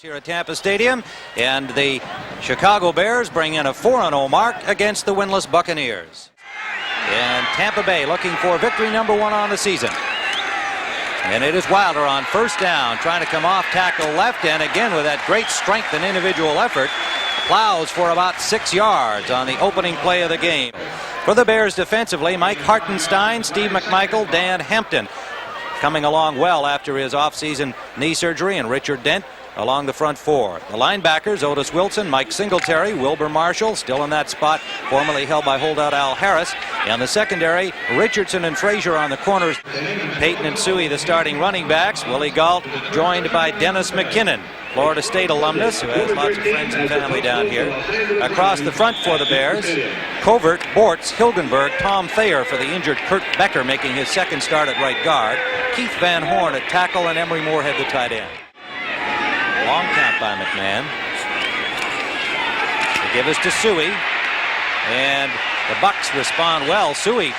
Here at Tampa Stadium, and the Chicago Bears bring in a 4-0 mark against the winless Buccaneers. And Tampa Bay looking for victory number 1 on the season. And it is Wilder on first down, trying to come off tackle left, and again with that great strength and individual effort, plows for about 6 yards on the opening play of the game. For the Bears defensively, Mike Hartenstein, Steve McMichael, Dan Hampton coming along well after his offseason knee surgery, and Richard Dent along the front four. The linebackers, Otis Wilson, Mike Singletary, Wilbur Marshall, still in that spot, formerly held by holdout Al Harris. And the secondary, Richardson and Frazier on the corners. Payton and Suey, the starting running backs. Willie Gault joined by Dennis McKinnon, Florida State alumnus, who has lots of friends and family down here. Across the front for the Bears, Covert, Bortz, Hilgenberg, Tom Thayer for the injured Kurt Becker making his second start at right guard. Keith Van Horn at tackle, and Emery Moorhead the tight end. Long count by McMahon. They give us to Suey, and the Bucs respond well. Suey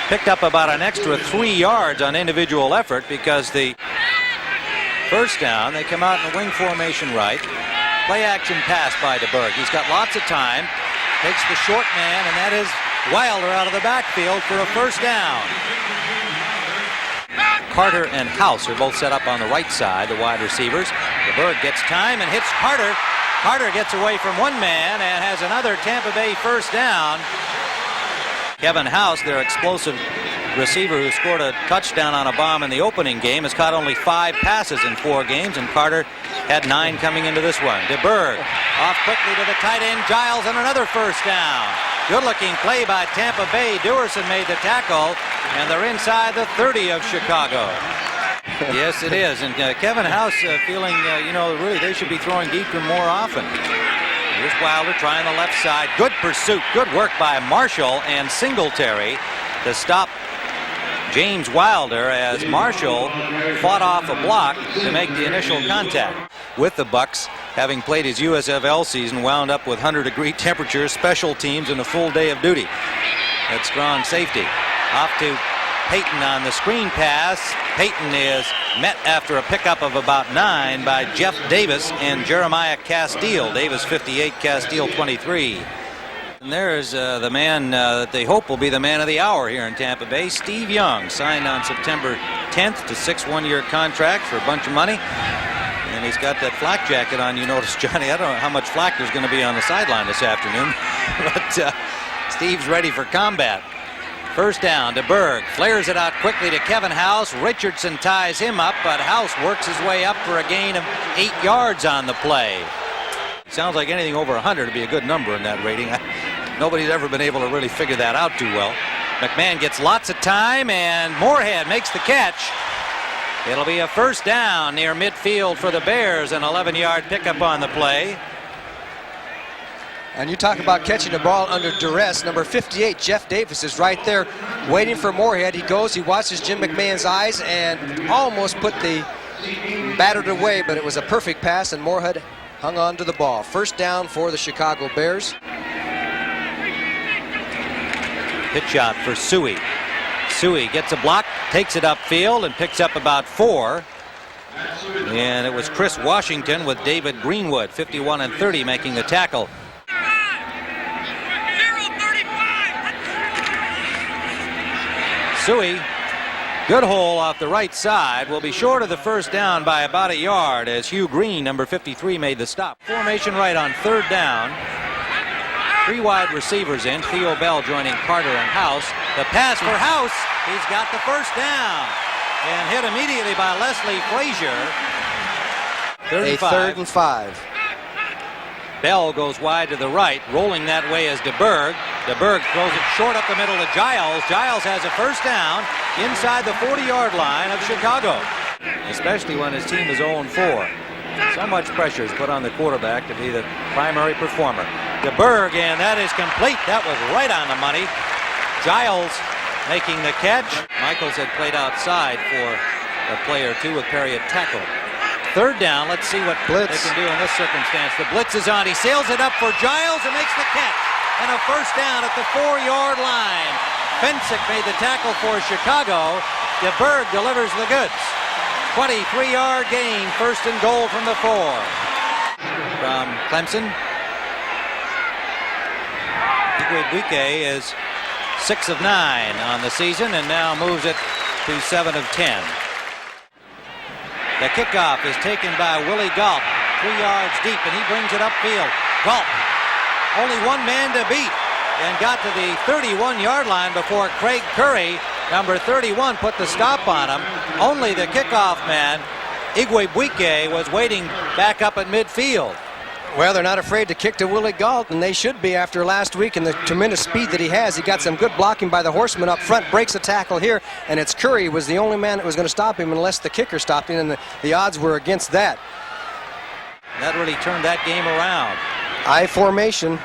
picked up about an extra 3 yards on individual effort, because the first down, they come out in a wing formation right. Play action pass by DeBerg. He's got lots of time. Takes the short man, and that is Wilder out of the backfield for a first down. Carter and House are both set up on the right side, the wide receivers. DeBerg gets time and hits Carter. Carter gets away from one man and has another Tampa Bay first down. Kevin House, their explosive receiver who scored a touchdown on a bomb in the opening game, has caught only 5 passes in 4 games, and Carter had 9 coming into this one. DeBerg off quickly to the tight end, Giles, and another first down. Good-looking play by Tampa Bay. Dewerson made the tackle, and they're inside the 30 of Chicago. Yes, it is. And Kevin House feeling, really they should be throwing deeper more often. Here's Wilder trying the left side. Good pursuit. Good work by Marshall and Singletary to stop James Wilder, as Marshall fought off a block to make the initial contact. With the Bucs, having played his USFL season, wound up with 100-degree temperatures, special teams, and a full day of duty at strong safety. Off to Payton on the screen pass. Payton is met after a pickup of about 9 by Jeff Davis and Jeremiah Castile. Davis 58, Castile 23. And there's the man that they hope will be the man of the hour here in Tampa Bay, Steve Young, signed on September 10th to 6 one-year contract for a bunch of money. And he's got that flak jacket on, you notice, Johnny. I don't know how much flak there's going to be on the sideline this afternoon, but Steve's ready for combat. First down, DeBerg flares it out quickly to Kevin House. Richardson ties him up, but House works his way up for a gain of 8 yards on the play. Sounds like anything over 100 would be a good number in that rating. Nobody's ever been able to really figure that out too well. McMahon gets lots of time, and Moorhead makes the catch. It'll be a first down near midfield for the Bears, an 11-yard pickup on the play. And you talk about catching the ball under duress. Number 58, Jeff Davis, is right there waiting for Moorhead. He goes, he watches Jim McMahon's eyes, and almost put the battered away, but it was a perfect pass, and Moorhead hung on to the ball. First down for the Chicago Bears. Pitch shot for Suey. Suey gets a block, takes it upfield, and picks up about 4. And it was Chris Washington with David Greenwood, 51 and 30, making the tackle. Suey, good hole off the right side, will be short of the first down by about a yard, as Hugh Green, number 53, made the stop. Formation right on third down. 3 wide receivers in. Theo Bell joining Carter and House. The pass for House. He's got the first down. And hit immediately by Leslie Frazier. 35. A 3rd and 5. Bell goes wide to the right. Rolling that way is DeBerg. DeBerg throws it short up the middle to Giles. Giles has a first down inside the 40-yard line of Chicago, especially when his team is 0-4. So much pressure is put on the quarterback to be the primary performer. DeBerg, and that is complete. That was right on the money. Giles making the catch. Michaels had played outside for a play or two with Perry at tackle. Third down, let's see what blitz they can do in this circumstance. The blitz is on. He sails it up for Giles and makes the catch. And a first down at the 4-yard line. Fensick made the tackle for Chicago. DeBerg delivers the goods. 23-yard gain, first and goal from the 4. from Clemson. Igwebuike is 6 of 9 on the season and now moves it to 7 of 10. The kickoff is taken by Willie Galt, 3 yards deep, and he brings it upfield. Galt, only one man to beat, and got to the 31-yard line before Craig Curry, number 31, put the stop on him. Only the kickoff man, Igwebuike, was waiting back up at midfield. Well, they're not afraid to kick to Willie Galt, and they should be after last week and the tremendous speed that he has. He got some good blocking by the horseman up front, breaks a tackle here, and it's Curry was the only man that was going to stop him unless the kicker stopped him, and the odds were against that. That really turned that game around. I formation.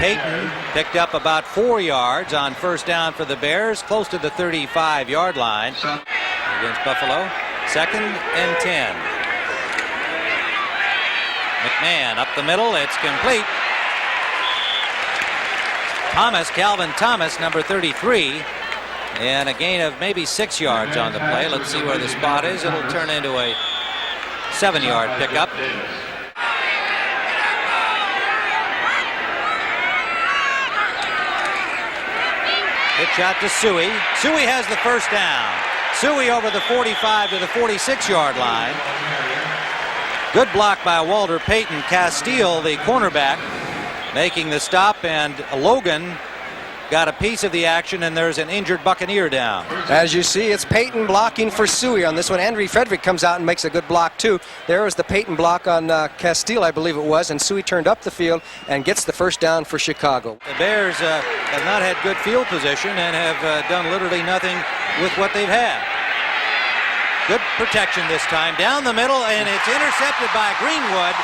Payton picked up about 4 yards on first down for the Bears, close to the 35-yard line against Buffalo. 2nd and 10. McMahon up the middle. It's complete. Calvin Thomas, number 33. And a gain of maybe 6 yards on the play. Let's see where the spot is. It'll turn into a 7-yard pickup. Pitch out to Suey. Suey has the first down. Suey over the 45 to the 46-yard line. Good block by Walter Payton. Castile, the cornerback, making the stop, and Logan got a piece of the action, and there's an injured Buccaneer down. As you see, it's Payton blocking for Suey on this one. Henry Frederick comes out and makes a good block, too. There was the Payton block on Castile, I believe it was, and Suey turned up the field and gets the first down for Chicago. The Bears have not had good field position and have done literally nothing with what they've had. Good protection this time. Down the middle, and it's intercepted by Greenwood,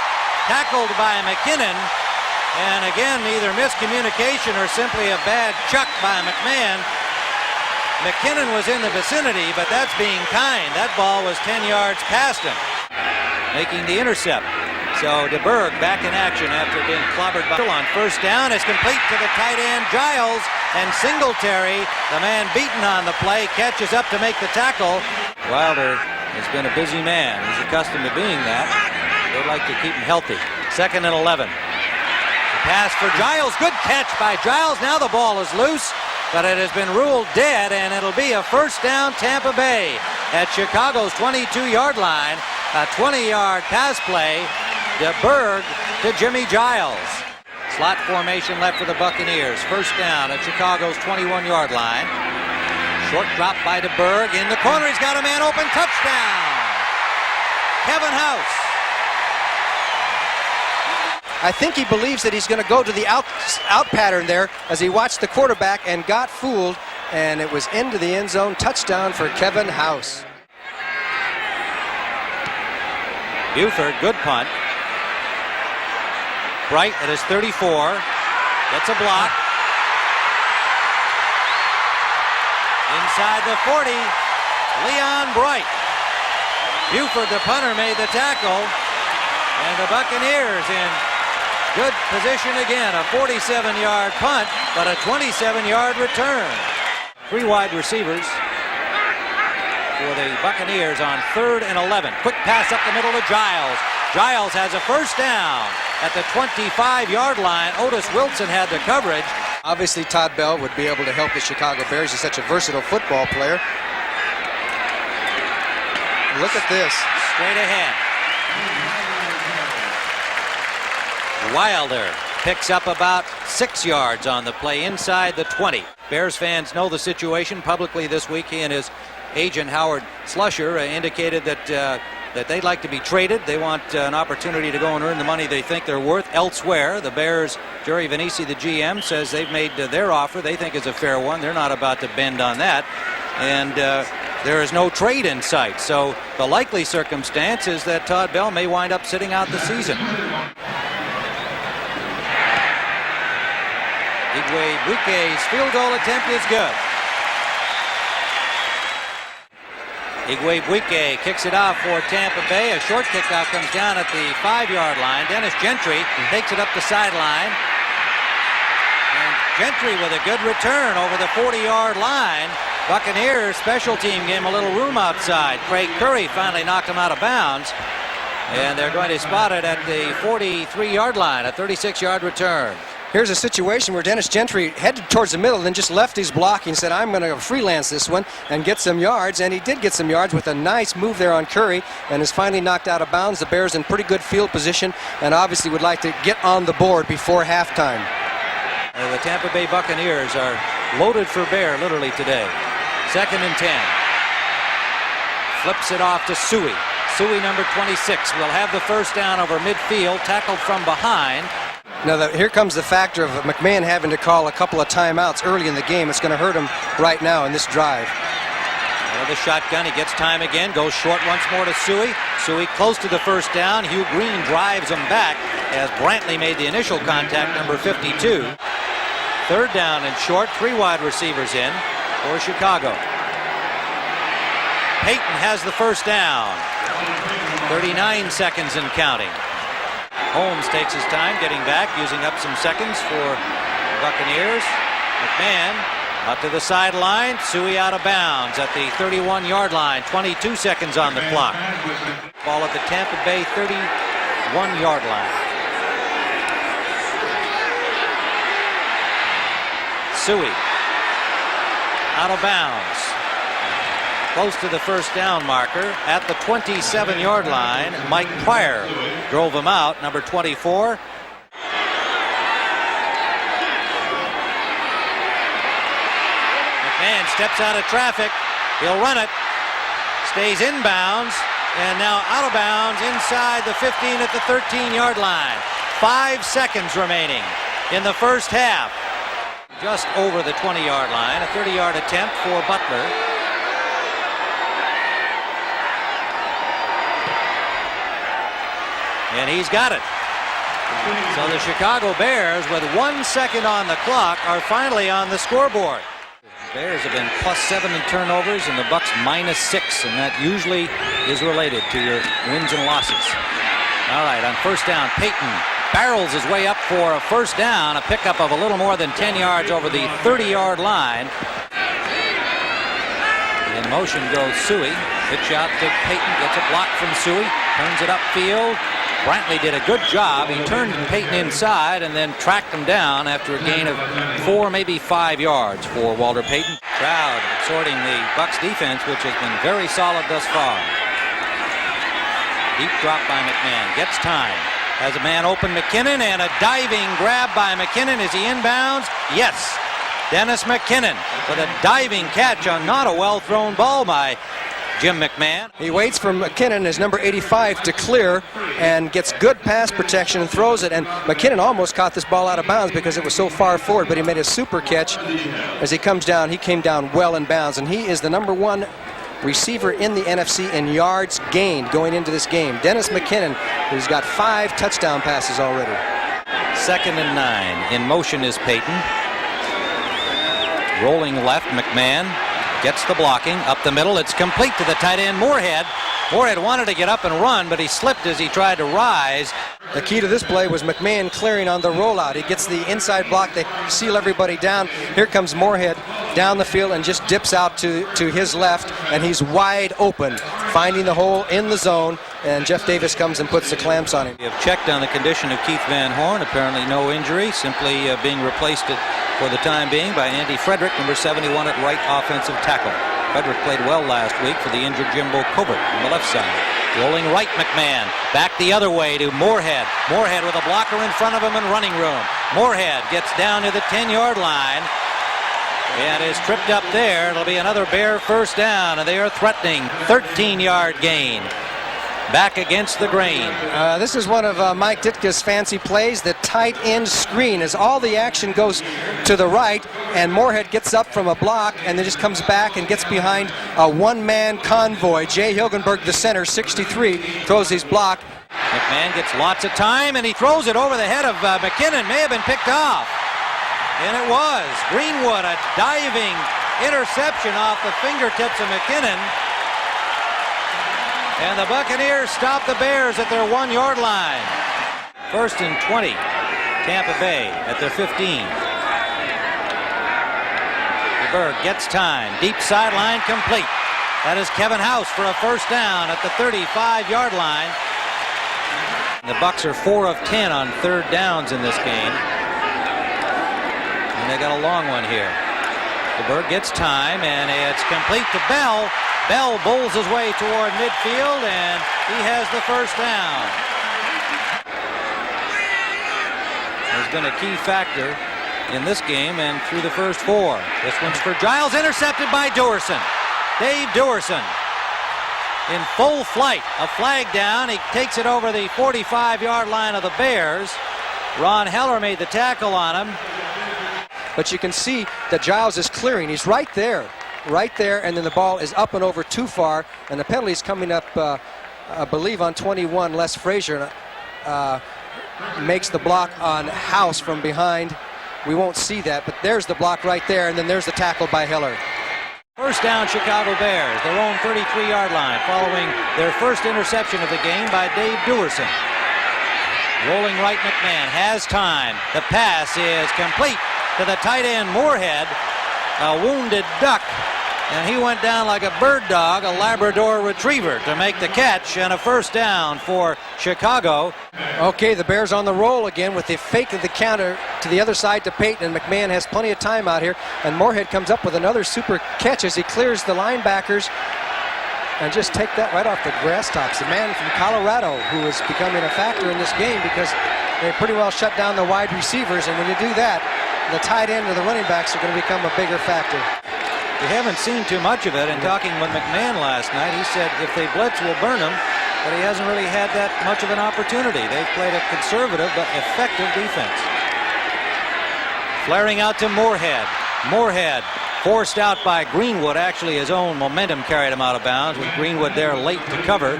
tackled by McKinnon. And again, either miscommunication or simply a bad chuck by McMahon. McKinnon was in the vicinity, but that's being kind. That ball was 10 yards past him, making the intercept. So DeBerg back in action after being clobbered by on first down. It's complete to the tight end, Giles, and Singletary, the man beaten on the play, catches up to make the tackle. Wilder has been a busy man. He's accustomed to being that. They'd like to keep him healthy. 2nd and 11. Pass for Giles. Good catch by Giles. Now the ball is loose, but it has been ruled dead, and it'll be a first down Tampa Bay at Chicago's 22-yard line. A 20-yard pass play. DeBerg to Jimmy Giles. Slot formation left for the Buccaneers. First down at Chicago's 21-yard line. Short drop by DeBerg. In the corner, he's got a man open. Touchdown! Kevin House. I think he believes that he's going to go to the out pattern there as he watched the quarterback and got fooled, and it was into the end zone. Touchdown for Kevin House. Buford, good punt. Bright at his 34. Gets a block. Inside the 40, Leon Bright. Buford, the punter, made the tackle, and the Buccaneers in good position again. A 47-yard punt, but a 27-yard return. 3 wide receivers for the Buccaneers on 3rd and 11. Quick pass up the middle to Giles. Giles has a first down at the 25-yard line. Otis Wilson had the coverage. Obviously, Todd Bell would be able to help the Chicago Bears. He's such a versatile football player. Look at this. Straight ahead. Wilder picks up about 6 yards on the play inside the 20. Bears fans know the situation. Publicly this week, he and his agent Howard Slusher indicated that they'd like to be traded. They want an opportunity to go and earn the money they think they're worth elsewhere. The Bears, Jerry Venisi, the GM, says they've made their offer they think is a fair one. They're not about to bend on that. And there is no trade in sight. So the likely circumstance is that Todd Bell may wind up sitting out the season. Igwebuike's field goal attempt is good. Igwebuike kicks it off for Tampa Bay. A short kickoff comes down at the 5-yard line. Dennis Gentry takes it up the sideline. And Gentry with a good return over the 40-yard line. Buccaneers special team gave him a little room outside. Craig Curry finally knocked him out of bounds. And they're going to spot it at the 43-yard line, a 36-yard return. Here's a situation where Dennis Gentry headed towards the middle and then just left his blocking and said, I'm going to freelance this one and get some yards. And he did get some yards with a nice move there on Curry and is finally knocked out of bounds. The Bears in pretty good field position and obviously would like to get on the board before halftime. The Tampa Bay Buccaneers are loaded for bear literally today. 2nd and 10. Flips it off to Suey. Suey, number 26, will have the first down over midfield, tackled from behind. Now, here comes the factor of McMahon having to call a couple of timeouts early in the game. It's going to hurt him right now in this drive. Out of the shotgun, he gets time again, goes short once more to Suey. Suey close to the first down. Hugh Green drives him back as Brantley made the initial contact, number 52. 3rd down and short, 3 wide receivers in for Chicago. Payton has the first down. 39 seconds and counting. Holmes takes his time getting back, using up some seconds for the Buccaneers. McMahon out to the sideline. Suey out of bounds at the 31-yard line. 22 seconds on the clock. Ball at the Tampa Bay 31-yard line. Suey out of bounds. Close to the first down marker at the 27-yard line. Mike Pryor drove him out, number 24. McMahon steps out of traffic. He'll run it. Stays inbounds. And now out of bounds inside the 15 at the 13-yard line. 5 seconds remaining in the first half. Just over the 20-yard line. A 30-yard attempt for Butler. And he's got it. So the Chicago Bears, with 1 second on the clock, are finally on the scoreboard. The Bears have been +7 in turnovers and the Bucs -6, and that usually is related to your wins and losses. All right, on first down, Payton barrels his way up for a first down, a pickup of a little more than 10 yards over the 30-yard line. In motion goes Suey. Pitch out to Payton, gets a block from Suey, turns it upfield. Brantley did a good job. He turned Payton inside and then tracked him down after a gain of 4, maybe 5 yards for Walter Payton. Crowd sorting the Bucs defense, which has been very solid thus far. Deep drop by McMahon. Gets time. Has a man open, McKinnon, and a diving grab by McKinnon. Is he inbounds? Yes. Dennis McKinnon with a diving catch on not a well-thrown ball by Jim McMahon. He waits for McKinnon, his number 85, to clear and gets good pass protection and throws it. And McKinnon almost caught this ball out of bounds because it was so far forward, but he made a super catch. As he comes down, he came down well in bounds. And he is the number 1 receiver in the NFC in yards gained going into this game. Dennis McKinnon, who's got 5 touchdown passes already. 2nd and 9. In motion is Payton. Rolling left, McMahon. Gets the blocking up the middle. It's complete to the tight end, Moorhead. Moorhead wanted to get up and run, but he slipped as he tried to rise. The key to this play was McMahon clearing on the rollout. He gets the inside block. They seal everybody down. Here comes Moorhead down the field and just dips out to his left, and he's wide open, finding the hole in the zone, and Jeff Davis comes and puts the clamps on him. We have checked on the condition of Keith Van Horn. Apparently no injury, simply being replaced for the time being by Andy Frederick, number 71 at right offensive tackle. Frederick played well last week for the injured Jimbo Covert on the left side. Rolling right, McMahon. Back the other way to Moorhead. Moorhead with a blocker in front of him and running room. Moorhead gets down to the 10-yard line and is tripped up there. It'll be another Bear first down, and they are threatening 13-yard gain. Back against the grain. This is one of Mike Ditka's fancy plays, the tight end screen, as all the action goes to the right, and Moorhead gets up from a block and then just comes back and gets behind a one-man convoy. Jay Hilgenberg, the center, 63, throws his block. McMahon gets lots of time, and he throws it over the head of McKinnon. May have been picked off. And it was. Greenwood, a diving interception off the fingertips of McKinnon. And the Buccaneers stop the Bears at their 1-yard line. 1st and 20. Tampa Bay at their 15. DeBerg gets time. Deep sideline complete. That is Kevin House for a first down at the 35-yard line. The Bucs are 4 of 10 on third downs in this game. And they got a long one here. DeBerg gets time, and it's complete to Bell. Bell bowls his way toward midfield, and he has the first down. Has been a key factor in this game and through the first 4. This one's for Giles, intercepted by Duerson. Dave Duerson in full flight. A flag down. He takes it over the 45-yard line of the Bears. Ron Heller made the tackle on him. But you can see that Giles is clearing. He's right there, and then the ball is up and over too far, and the penalty is coming up, I believe, on 21. Les Frazier makes the block on House from behind. We won't see that, but there's the block right there, and then there's the tackle by Heller. First down, Chicago Bears, their own 33-yard line, following their first interception of the game by Dave Duerson. Rolling right, McMahon has time. The pass is complete to the tight end Moorhead, a wounded duck, and he went down like a bird dog, a Labrador retriever, to make the catch, and a first down for Chicago. Okay, the Bears on the roll again with the fake of the counter to the other side to Payton, and McMahon has plenty of time out here, and Moorhead comes up with another super catch as he clears the linebackers and just take that right off the grass tops. The man from Colorado who is becoming a factor in this game because they pretty well shut down the wide receivers, and when you do that, the tight end or the running backs are going to become a bigger factor. We haven't seen too much of it. In talking with McMahon last night, he said if they blitz, we'll burn them, but he hasn't really had that much of an opportunity. They've played a conservative but effective defense. Flaring out to Moorhead. Moorhead forced out by Greenwood. Actually, his own momentum carried him out of bounds with Greenwood there late to cover.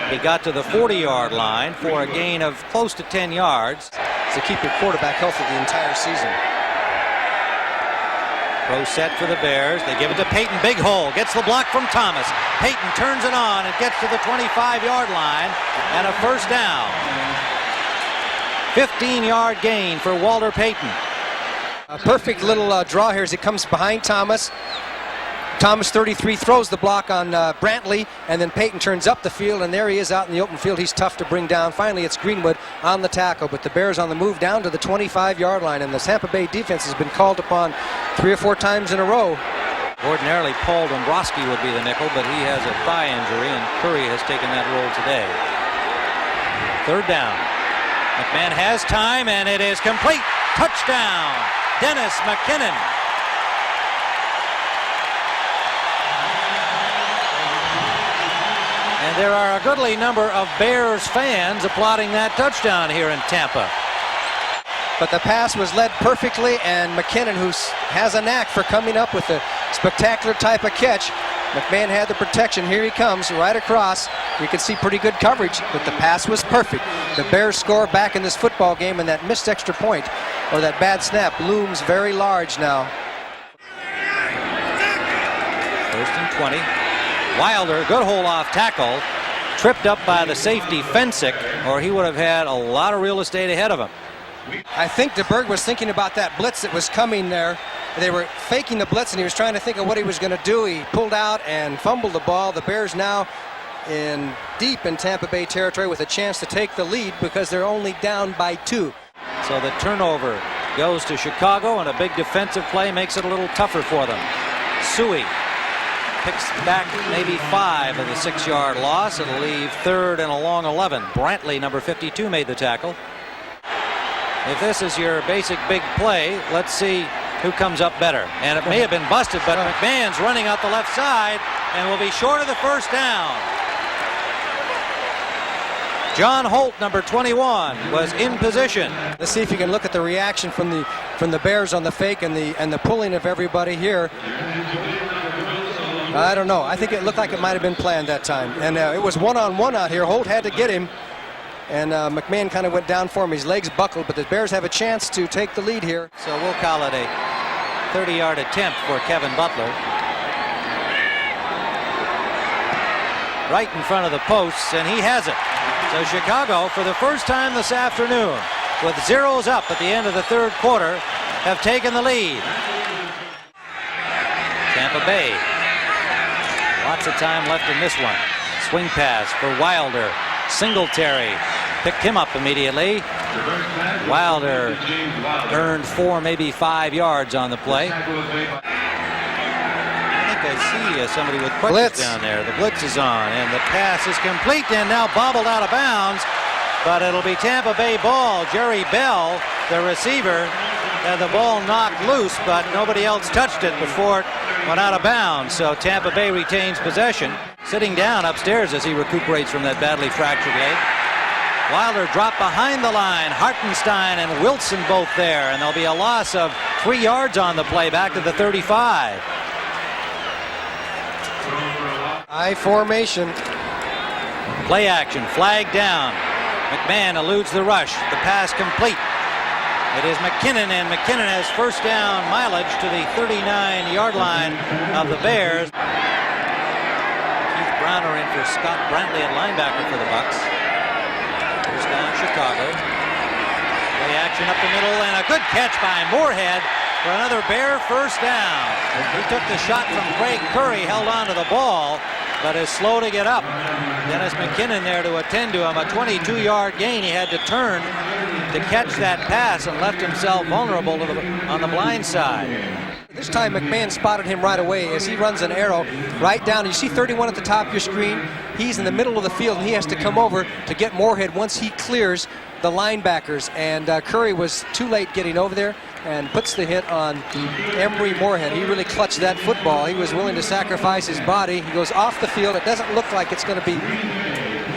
He got to the 40-yard line for a gain of close to 10 yards. To keep your quarterback healthy the entire season. Pro set for the Bears. They give it to Payton. Big hole. Gets the block from Thomas. Payton turns it on and gets to the 25-yard line. And a first down. 15-yard gain for Walter Payton. A perfect little draw here as he comes behind Thomas. Thomas, 33, throws the block on Brantley, and then Payton turns up the field, and there he is out in the open field. He's tough to bring down. Finally, it's Greenwood on the tackle, but the Bears on the move down to the 25-yard line, and the Tampa Bay defense has been called upon 3 or 4 times in a row. Ordinarily, Paul Dombrowski would be the nickel, but he has a thigh injury, and Curry has taken that role today. Third down. McMahon has time, and it is complete. Touchdown, Dennis McKinnon. And there are a goodly number of Bears fans applauding that touchdown here in Tampa. But the pass was led perfectly, and McKinnon, who has a knack for coming up with a spectacular type of catch, McMahon had the protection. Here he comes right across. You can see pretty good coverage, but the pass was perfect. The Bears score back in this football game, and that missed extra point, or that bad snap, looms very large now. First and 20. Wilder, good hole off tackle, tripped up by the safety Fensick, or he would have had a lot of real estate ahead of him. I think DeBerg was thinking about that blitz that was coming there. They were faking the blitz, and he was trying to think of what he was going to do. He pulled out and fumbled the ball. The Bears now deep in Tampa Bay territory with a chance to take the lead because they're only down by 2. So the turnover goes to Chicago, and a big defensive play makes it a little tougher for them. Suey picks back maybe 5 of the 6-yard loss. It'll leave third and a long 11. Brantley, number 52, made the tackle. If this is your basic big play, let's see who comes up better. And it may have been busted, but McMahon's running out the left side and will be short of the first down. John Holt, number 21, was in position. Let's see if you can look at the reaction from the Bears on the fake and the pulling of everybody here. I don't know. I think it looked like it might have been planned that time. And it was one-on-one out here. Holt had to get him. And McMahon kind of went down for him. His legs buckled, but the Bears have a chance to take the lead here. So we'll call it a 30-yard attempt for Kevin Butler. Right in front of the posts, and he has it. So Chicago, for the first time this afternoon, with zeros up at the end of the third quarter, have taken the lead. Tampa Bay. Lots of time left in this one. Swing pass for Wilder. Singletary picked him up immediately. Wilder earned 4, maybe 5 yards on the play. I think I see somebody with crutches down there. The blitz is on, and the pass is complete and now bobbled out of bounds. But it'll be Tampa Bay ball. Jerry Bell, the receiver, had the ball knocked loose, but nobody else touched it before it went out of bounds. So Tampa Bay retains possession. Sitting down upstairs as he recuperates from that badly fractured leg. Wilder dropped behind the line. Hartenstein and Wilson both there, and there'll be a loss of 3 yards on the play back to the 35. I formation. Play action, flag down. McMahon eludes the rush. The pass complete. It is McKinnon, and McKinnon has first down mileage to the 39-yard line of the Bears. Keith Browner in for Scott Brantley at linebacker for the Bucs. First down, Chicago. Play action up the middle, and a good catch by Moorhead for another Bear first down. He took the shot from Craig Curry, held on to the ball, but is slow to get up. Dennis McKinnon there to attend to him. A 22-yard gain. He had to turn to catch that pass and left himself vulnerable on the blind side. This time McMahon spotted him right away as he runs an arrow right down. You see 31 at the top of your screen. He's in the middle of the field, and he has to come over to get Moorhead once he clears the linebackers. And Curry was too late getting over there and puts the hit on Emory Moorhead. He really clutched that football. He was willing to sacrifice his body. He goes off the field. It doesn't look like it's going to be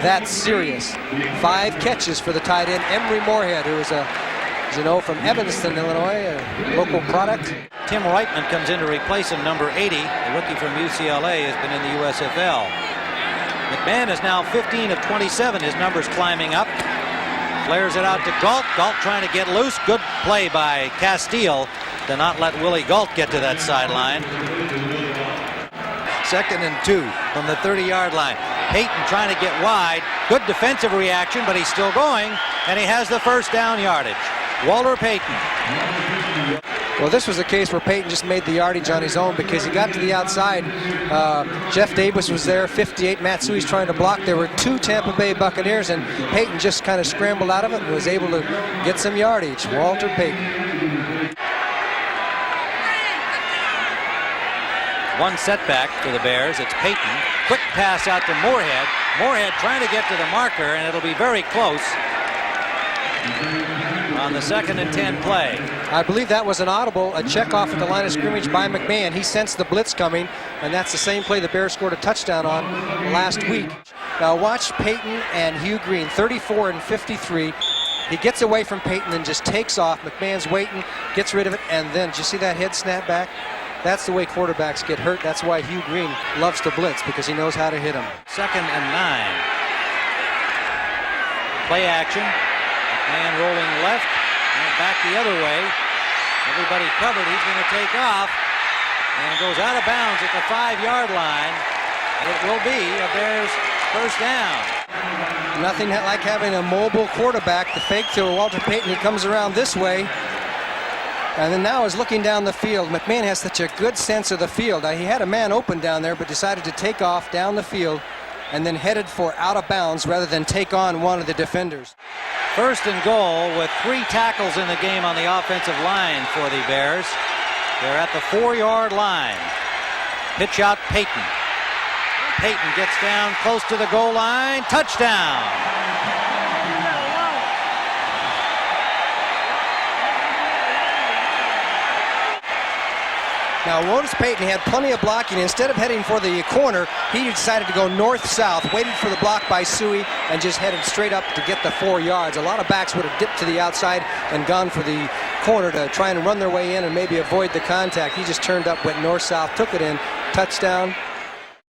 that serious. 5 catches for the tight end, Emory Moorhead, who is as you know, from Evanston, Illinois, a local product. Tim Reitman comes in to replace him, number 80. The rookie from UCLA has been in the USFL. McMahon is now 15 of 27. His numbers climbing up. Flares it out to Galt. Galt trying to get loose. Good play by Castile to not let Willie Galt get to that sideline. 2nd and 2 from the 30-yard line. Payton trying to get wide. Good defensive reaction, but he's still going, and he has the first down yardage. Walter Payton. Well, this was a case where Payton just made the yardage on his own because he got to the outside. Jeff Davis was there, 58. Matsui's trying to block. There were 2 Tampa Bay Buccaneers, and Payton just kind of scrambled out of it and was able to get some yardage. Walter Payton. One setback for the Bears. It's Payton. Quick pass out to Moorhead. Moorhead trying to get to the marker, and it'll be very close on the 2nd and 10 play. I believe that was an audible, a check off at the line of scrimmage by McMahon. He sensed the blitz coming, and that's the same play the Bears scored a touchdown on last week. Now watch Payton and Hugh Green, 34 and 53. He gets away from Payton and just takes off. McMahon's waiting, gets rid of it, and then, did you see that head snap back? That's the way quarterbacks get hurt. That's why Hugh Green loves to blitz, because he knows how to hit him. 2nd and 9. Play action. McMahon rolling left and back the other way. Everybody covered. He's going to take off and goes out of bounds at the 5-yard line. It will be a Bears first down. Nothing like having a mobile quarterback. The fake to Walter Payton. He comes around this way. And then now is looking down the field. McMahon has such a good sense of the field. He had a man open down there, but decided to take off down the field and then headed for out of bounds rather than take on one of the defenders. 1st and goal with 3 tackles in the game on the offensive line for the Bears. They're at the 4-yard line. Pitch out Payton. Payton gets down close to the goal line. Touchdown. Now, notice Payton had plenty of blocking. Instead of heading for the corner, he decided to go north-south, waited for the block by Suey, and just headed straight up to get the 4 yards. A lot of backs would have dipped to the outside and gone for the corner to try and run their way in and maybe avoid the contact. He just turned up, went north-south, took it in, touchdown.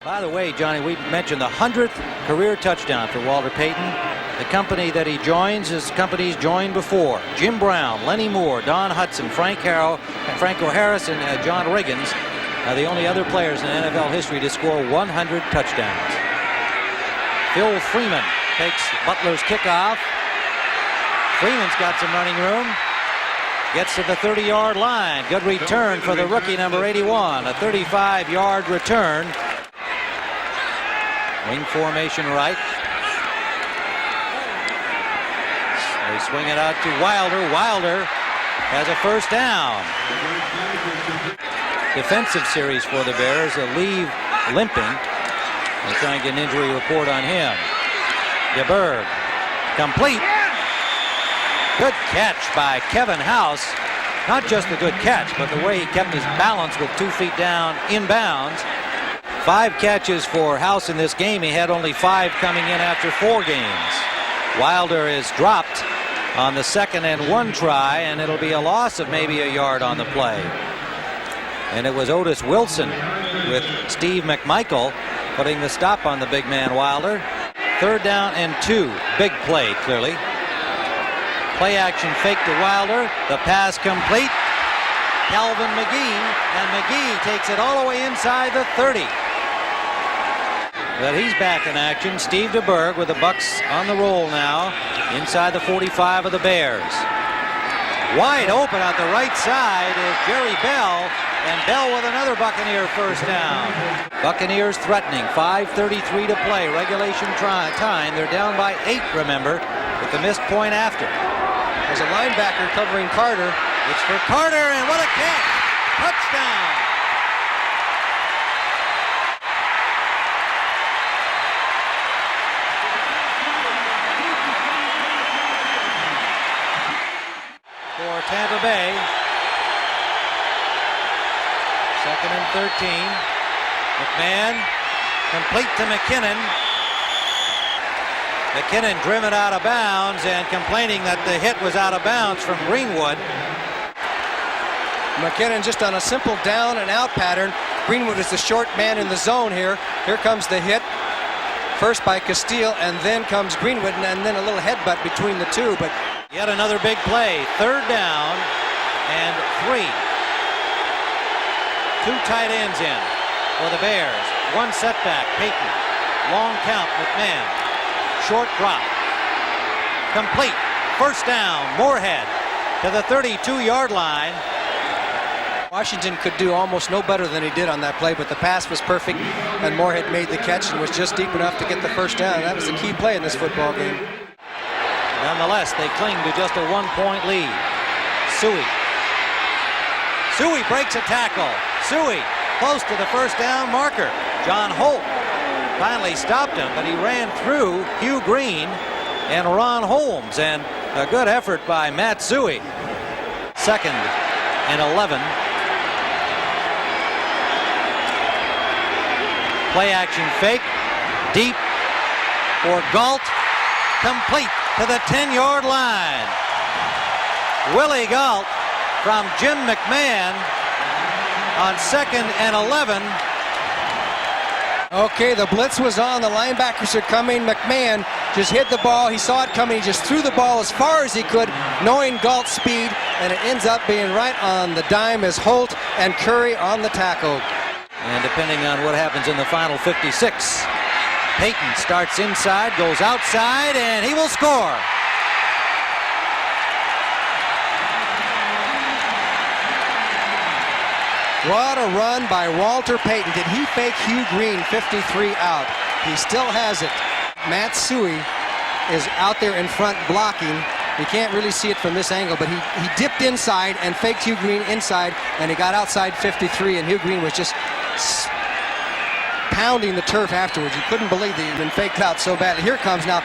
By the way, Johnny, we mentioned the 100th career touchdown for Walter Payton. The company that he joins is companies joined before. Jim Brown, Lenny Moore, Don Hudson, Franco Harris, and John Riggins, the only other players in NFL history to score 100 touchdowns. Phil Freeman takes Butler's kickoff. Freeman's got some running room. gets to the 30-yard line. Good return for the rookie, number 81. A 35-yard return. Wing formation right. They swing it out to Wilder. Wilder has a first down. Defensive series for the Bears. A leave limping. They're trying to get an injury report on him. DeBerg. Complete. Good catch by Kevin House. Not just a good catch, but the way he kept his balance with 2 feet down inbounds. 5 catches for House in this game. He had only 5 coming in after 4 games. Wilder is dropped on the 2nd and 1 try, and it'll be a loss of maybe a yard on the play. And it was Otis Wilson with Steve McMichael putting the stop on the big man Wilder. 3rd down and 2. Big play, clearly. Play action fake to Wilder. The pass complete. Calvin McGee, and McGee takes it all the way inside the 30. But he's back in action. Steve DeBerg with the Bucs on the roll now inside the 45 of the Bears. Wide open out the right side is Jerry Bell, and Bell with another Buccaneer first down. Buccaneers threatening. 5:33 to play. Regulation time. They're down by 8, remember, with the missed point after. There's a linebacker covering Carter. It's for Carter, and what a catch! Touchdown! For Tampa Bay. 2nd and 13. McMahon complete to McKinnon. McKinnon driven out of bounds and complaining that the hit was out of bounds from Greenwood. McKinnon just on a simple down and out pattern. Greenwood is the short man in the zone here. Here comes the hit. First by Castile, and then comes Greenwood, and then a little headbutt between the two. But yet another big play. 3rd down and 3. 2 tight ends in for the Bears. 1 setback, Payton. Long count, McMahon. Short drop. Complete. First down, Moorhead to the 32-yard line. Washington could do almost no better than he did on that play, but the pass was perfect, and Moorhead made the catch and was just deep enough to get the first down. That was the key play in this football game. Nonetheless, they cling to just a 1-point lead. Suey. Suey breaks a tackle. Suey close to the first down marker. John Holt finally stopped him, but he ran through Hugh Green and Ron Holmes, and a good effort by Matt Suey. 2nd and 11. Play action fake. Deep for Galt. Complete to the 10-yard line. Willie Galt from Jim McMahon on 2nd and 11. Okay, the blitz was on. The linebackers are coming. McMahon just hit the ball. He saw it coming. He just threw the ball as far as he could, knowing Galt's speed, and it ends up being right on the dime as Holt and Curry on the tackle. And depending on what happens in the final 56, Payton starts inside, goes outside, and he will score. What a run by Walter Payton. Did he fake Hugh Green 53 out? He still has it. Matt Suey is out there in front blocking. You can't really see it from this angle, but he dipped inside and faked Hugh Green inside, and he got outside 53, and Hugh Green was just pounding the turf afterwards. You couldn't believe that he'd been faked out so badly. Here comes now.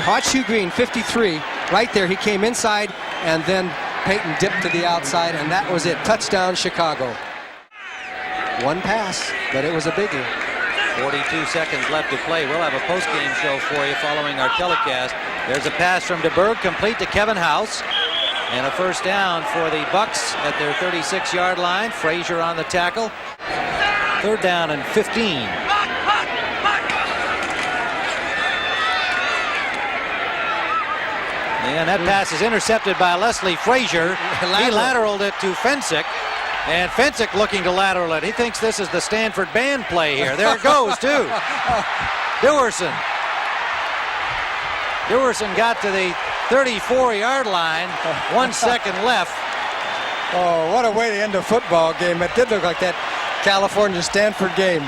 Watch Hugh Green, 53. Right there, he came inside, and then Payton dipped to the outside, and that was it. Touchdown, Chicago. 1 pass, but it was a biggie. 42 seconds left to play. We'll have a post-game show for you following our telecast. There's a pass from DeBerg, complete to Kevin House. And a first down for the Bucs at their 36-yard line. Frazier on the tackle. 3rd down and 15. And that pass is intercepted by Leslie Frazier. He lateraled it to Fensick. And Fensick looking to lateral it. He thinks this is the Stanford band play here. There it goes, too. Dewerson. Dewerson got to the 34-yard line. 1 second left. Oh, what a way to end a football game. It did look like that California-Stanford game.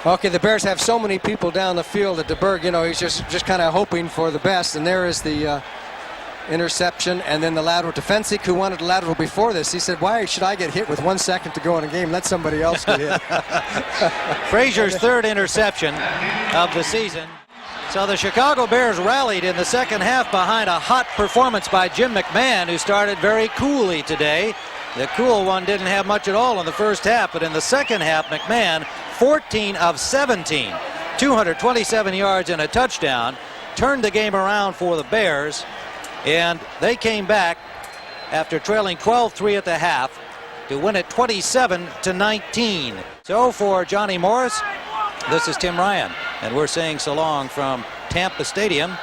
Okay, the Bears have so many people down the field that DeBerg, you know, he's just kind of hoping for the best. And there is the interception, and then the lateral to Fensick, who wanted a lateral before this. He said, why should I get hit with 1 second to go in a game? Let somebody else get hit. Frazier's third interception of the season. So the Chicago Bears rallied in the second half behind a hot performance by Jim McMahon, who started very coolly today. The cool one didn't have much at all in the first half, but in the second half, McMahon, 14 of 17, 227 yards and a touchdown, turned the game around for the Bears, and they came back after trailing 12-3 at the half to win it 27-19. So for Johnny Morris, this is Tim Ryan, and we're saying so long from Tampa Stadium.